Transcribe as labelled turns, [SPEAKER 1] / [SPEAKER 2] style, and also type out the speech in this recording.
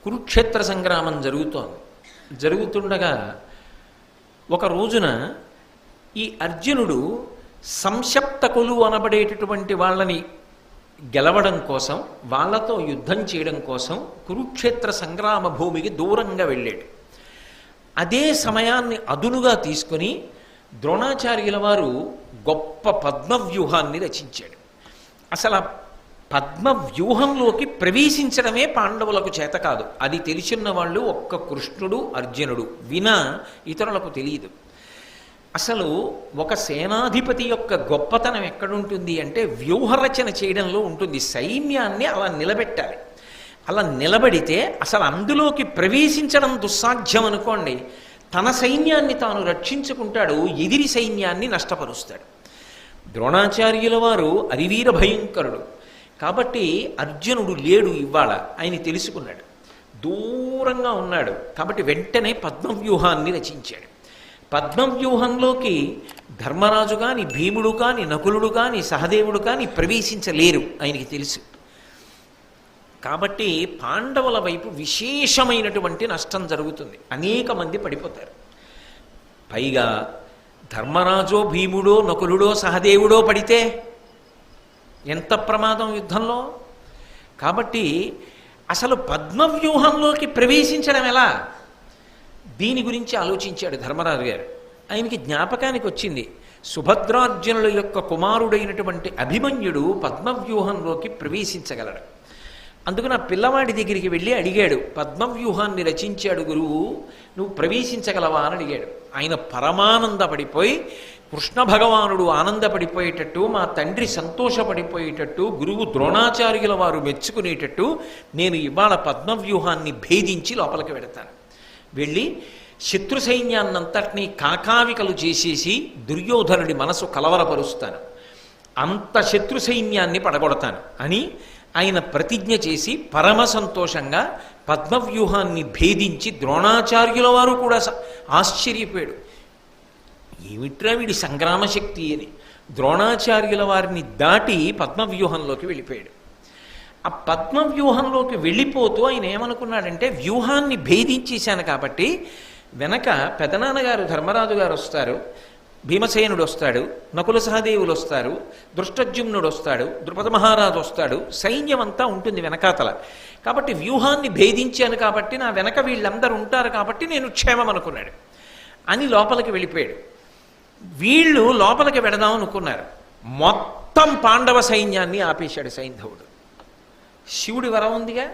[SPEAKER 1] కురుక్షేత్ర సంగ్రామం జరుగుతుండగా ఒక రోజున ఈ అర్జునుడు సంశప్తకులు అనబడేటటువంటి వాళ్ళని గెలవడం కోసం, వాళ్ళతో యుద్ధం చేయడం కోసం కురుక్షేత్ర సంగ్రామ భూమికి దూరంగా వెళ్ళాడు. అదే సమయాన్ని అదునుగా తీసుకొని ద్రోణాచార్యుల వారు గొప్ప పద్మవ్యూహాన్ని రచించాడు. అసలు ఆ పద్మవ్యూహంలోకి ప్రవేశించడమే పాండవులకు చేత కాదు. అది తెలిసిన వాళ్ళు ఒక్క కృష్ణుడు, అర్జునుడు, వినా ఇతరులకు తెలియదు. అసలు ఒక సేనాధిపతి యొక్క గొప్పతనం ఎక్కడుంటుంది అంటే వ్యూహరచన చేయడంలో ఉంటుంది. సైన్యాన్ని అలా నిలబెట్టాలి. అలా నిలబడితే అసలు అందులోకి ప్రవేశించడం దుస్సాధ్యం అనుకోండి, తన సైన్యాన్ని తాను రక్షించుకుంటాడు, ఎదిరి సైన్యాన్ని నష్టపరుస్తాడు. ద్రోణాచార్యుల వారు అరివీర భయంకరుడు కాబట్టి అర్జునుడు లేడు, ఇవాళ ఆయన తెలుసుకున్నాడు, దూరంగా ఉన్నాడు. కాబట్టి వెంటనే పద్మవ్యూహాన్ని రచించాడు. పద్మవ్యూహంలోకి ధర్మరాజు కాని, భీముడు కాని, నకులుడు కాని, సహదేవుడు కాని ప్రవేశించలేరు, ఆయనకి తెలుసు. కాబట్టి పాండవుల వైపు విశేషమైనటువంటి నష్టం జరుగుతుంది, అనేక మంది పడిపోతారు. పైగా ధర్మరాజో, భీముడో, నకులుడో, సహదేవుడో పడితే ఎంత ప్రమాదం యుద్ధంలో. కాబట్టి అసలు పద్మవ్యూహంలోకి ప్రవేశించడం ఎలా, దీని గురించి ఆలోచించాడు ధర్మరాజు గారు. ఆయనకి జ్ఞాపకానికి వచ్చింది, సుభద్రార్జునుల యొక్క కుమారుడైనటువంటి అభిమన్యుడు పద్మవ్యూహంలోకి ప్రవేశించగలడు. అందుకని ఆ పిల్లవాడి దగ్గరికి వెళ్ళి అడిగాడు, పద్మవ్యూహాన్ని రచించాడు గురువు, నువ్వు ప్రవేశించగలవా అని అడిగాడు. ఆయన పరమానందపడిపోయి, కృష్ణ భగవానుడు ఆనందపడిపోయేటట్టు, మా తండ్రి సంతోషపడిపోయేటట్టు, గురువు ద్రోణాచార్యుల వారు మెచ్చుకునేటట్టు నేను ఇవాళ పద్మవ్యూహాన్ని భేదించి లోపలికి వెడతాను, వెళ్ళి శత్రు సైన్యాన్నంతటినీ కాకావికలు చేసేసి దుర్యోధనుడి మనసు కలవరపరుస్తాను, అంత శత్రు సైన్యాన్ని పడగొడతాను అని ఆయన ప్రతిజ్ఞ చేసి పరమ సంతోషంగా పద్మవ్యూహాన్ని భేదించి ద్రోణాచార్యుల వారు కూడా ఆశ్చర్యపోయాడు, ఏమిట్రా వీడి సంగ్రామశక్తి అని. ద్రోణాచార్యుల వారిని దాటి పద్మవ్యూహంలోకి వెళ్ళిపోయాడు. ఆ పద్మవ్యూహంలోకి వెళ్ళిపోతూ ఆయన ఏమనుకున్నాడంటే, వ్యూహాన్ని భేదించేశాను కాబట్టి వెనక పెదనాన్నగారు ధర్మరాజు గారు వస్తారు, భీమసేనుడు వస్తాడు, నకుల సహదేవులు వస్తారు, దృష్టజ్యుమ్నుడు వస్తాడు, ద్రుపద మహారాజు వస్తాడు, సైన్యం అంతా ఉంటుంది వెనకాతల. కాబట్టి వ్యూహాన్ని భేదించాను కాబట్టి నా వెనక వీళ్ళందరూ ఉంటారు కాబట్టి నేను క్షేమం అనుకున్నాడు అని లోపలికి వెళ్ళిపోయాడు. వీళ్ళు లోపలికి వెడదాం అనుకున్నారు, మొత్తం పాండవ సైన్యాన్ని ఆపేశాడు సైంధవుడు. శివుడి వరం ఉందిగా,